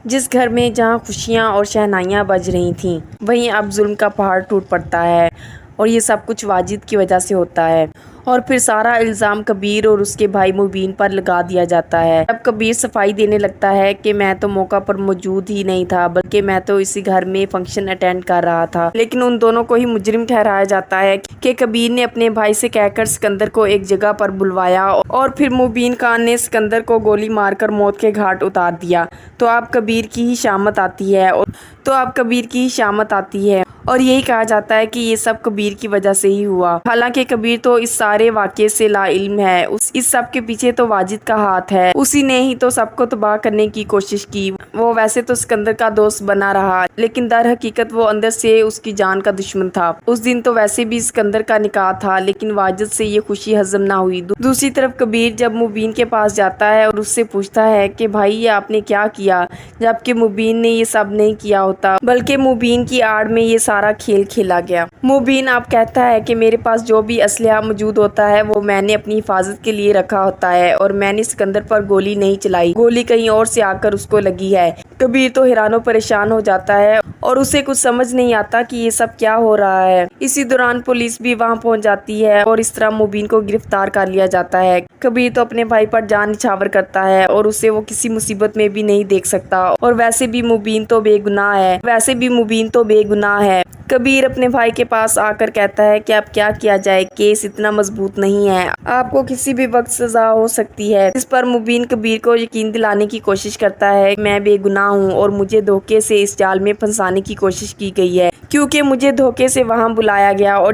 جس گھر میں جہاں خوشیاں اور شہنائیاں بج رہی تھیں، وہیں اب ظلم کا پہاڑ ٹوٹ پڑتا ہے، اور یہ سب کچھ واجد کی وجہ سے ہوتا ہے۔ اور پھر سارا الزام کبیر اور اس کے بھائی مبین پر لگا دیا جاتا ہے۔ جب کبیر صفائی دینے لگتا ہے کہ میں تو موقع پر موجود ہی نہیں تھا، بلکہ میں تو اسی گھر میں فنکشن اٹینڈ کر رہا تھا، لیکن ان دونوں کو ہی مجرم ٹھہرایا جاتا ہے کہ کبیر نے اپنے بھائی سے کہہ کر سکندر کو ایک جگہ پر بلوایا اور پھر مبین خان نے سکندر کو گولی مار کر موت کے گھاٹ اتار دیا۔ تو اب کبیر کی ہی شامت آتی ہے اور یہی کہا جاتا ہے کہ یہ سب کبیر کی وجہ سے ہی ہوا۔ حالانکہ کبیر تو اس سارے واقعے سے لا علم ہے، اس سب کے پیچھے تو واجد کا ہاتھ ہے، اسی نے ہی تو سب کو تباہ کرنے کی کوشش کی۔ وہ ویسے تو سکندر کا دوست بنا رہا، لیکن در حقیقت وہ اندر سے اس کی جان کا دشمن تھا۔ اس دن تو ویسے بھی سکندر کا نکاح تھا، لیکن واجد سے یہ خوشی ہضم نہ ہوئی۔ دوسری طرف کبیر جب مبین کے پاس جاتا ہے اور اس سے پوچھتا ہے کہ بھائی یہ آپ نے کیا کیا، جبکہ مبین نے یہ سب نہیں کیا ہوتا، بلکہ مبین کی آڑ میں یہ سارا کھیل کھیلا گیا۔ مبین آپ کہتا ہے کہ میرے پاس جو بھی اسلحہ موجود ہوتا ہے وہ میں نے اپنی حفاظت کے لیے رکھا ہوتا ہے، اور میں نے سکندر پر گولی نہیں چلائی، گولی کہیں اور سے آ کر اس کو لگی ہے۔ کبیر تو حیران و پریشان ہو جاتا ہے اور اسے کچھ سمجھ نہیں آتا کہ یہ سب کیا ہو رہا ہے۔ اسی دوران پولیس بھی وہاں پہنچ جاتی ہے اور اس طرح مبین کو گرفتار کر لیا جاتا ہے۔ کبیر تو اپنے بھائی پر جان نچھاور کرتا ہے اور اسے وہ کسی مصیبت میں بھی نہیں دیکھ سکتا، اور ویسے بھی مبین تو بے گناہ ہے۔ کبیر اپنے بھائی کے پاس آ کر کہتا ہے کہ اب کیا کیا جائے، کیس اتنا مضبوط نہیں ہے، آپ کو کسی بھی وقت سزا ہو سکتی ہے۔ اس پر مبین کبیر کو یقین دلانے کی کوشش کرتا ہے کہ میں بے گناہ ہوں اور مجھے دھوکے سے اس جال میں پھنسانے کی کوشش کی گئی ہے، کیونکہ مجھے دھوکے سے وہاں بلایا گیا، اور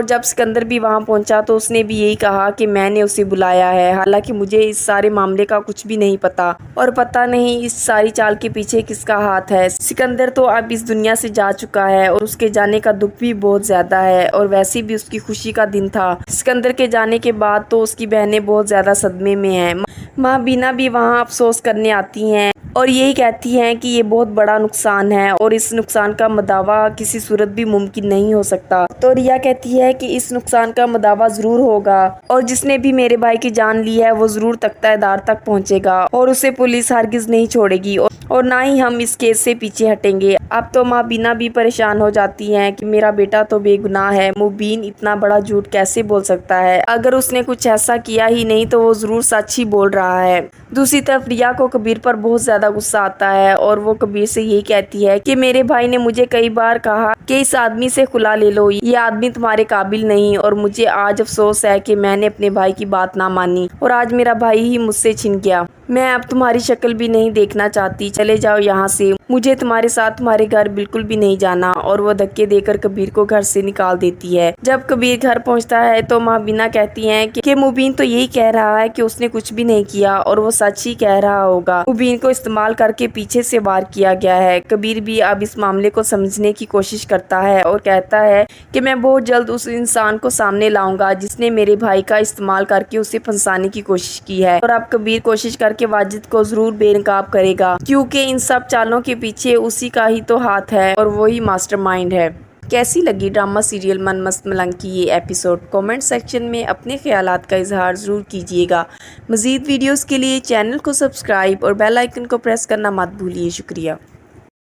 جب سکندر بھی وہاں پہنچا تو اس نے بھی یہی کہا کہ میں نے اسے بلایا ہے، حالانکہ مجھے اس سارے معاملے کا کچھ بھی نہیں پتا، اور پتہ نہیں اس ساری چال کے پیچھے کس کا ہاتھ ہے۔ سکندر تو اب اس دنیا سے جا چکا ہے اور اس کے جانے کا دکھ بھی بہت زیادہ ہے، اور ویسے بھی اس کی خوشی کا دن تھا۔ سکندر کے جانے کے بعد تو اس کی بہنیں بہت زیادہ صدمے میں ہیں۔ ماں بینا بھی وہاں افسوس کرنے آتی ہیں اور یہی کہتی ہیں کہ یہ بہت بڑا نقصان ہے اور اس نقصان کا مداوع کسی صورت بھی ممکن نہیں ہو سکتا۔ تو ریا کہتی ہے کہ اس نقصان کا مداوع ضرور ہوگا، اور جس نے بھی میرے بھائی کی جان لی ہے وہ ضرور تختہ دار تک پہنچے گا، اور اسے پولیس ہرگز نہیں چھوڑے گی، اور نہ ہی ہم اس کیس سے پیچھے ہٹیں گے۔ اب تو ماں بینا بھی پریشان ہو جاتی ہیں کہ میرا بیٹا تو بے گناہ ہے، مبین اتنا بڑا جھوٹ کیسے بول سکتا ہے، اگر اس نے کچھ ایسا کیا ہی نہیں تو وہ ضرور سچ ہی بول رہا ہے۔ دوسری طرف ریا کو کبیر پر بہت زیادہ غصہ آتا ہے اور وہ کبیر سے یہی کہتی ہے کہ میرے بھائی نے مجھے کئی بار کہا کہ اس آدمی سے خلا لے لو، یہ آدمی تمہارے قابل نہیں، اور مجھے آج افسوس ہے کہ میں نے اپنے بھائی کی بات نہ مانی اور آج میرا بھائی ہی مجھ سے چھن گیا۔ میں اب تمہاری شکل بھی نہیں دیکھنا چاہتی، چلے جاؤ یہاں سے، مجھے تمہارے ساتھ تمہارے گھر بالکل بھی نہیں جانا، اور وہ دھکے دے کر کبیر کو گھر سے نکال دیتی ہے۔ جب کبیر گھر پہنچتا ہے تو ماں بینا کہتی ہیں کہ مبین تو یہی کہہ رہا ہے کہ اس نے کچھ بھی نہیں کیا، اور وہ سچ ہی کہہ رہا ہوگا، مبین کو استعمال کر کے پیچھے سے وار کیا گیا ہے۔ کبیر بھی اب اس معاملے کو سمجھنے کی کوشش کرتا ہے اور کہتا ہے کہ میں بہت جلد اس انسان کو سامنے لاؤں گا جس نے میرے بھائی کا استعمال کر کے اسے پھنسانے کی کوشش کی ہے، اور اب کبیر کوشش کر کے واجد کو ضرور بے نقاب کرے گا، کیونکہ ان سب چالوں کے پیچھے اسی کا ہی تو ہاتھ ہے اور وہی ماسٹر مائنڈ ہے۔ کیسی لگی ڈرامہ سیریل من مست ملنگ کی یہ ایپیسوڈ؟ کامنٹ سیکشن میں اپنے خیالات کا اظہار ضرور کیجیے گا۔ مزید ویڈیوز کے لیے چینل کو سبسکرائب اور بیل آئیکن کو پریس کرنا مت بھولیے۔ شکریہ۔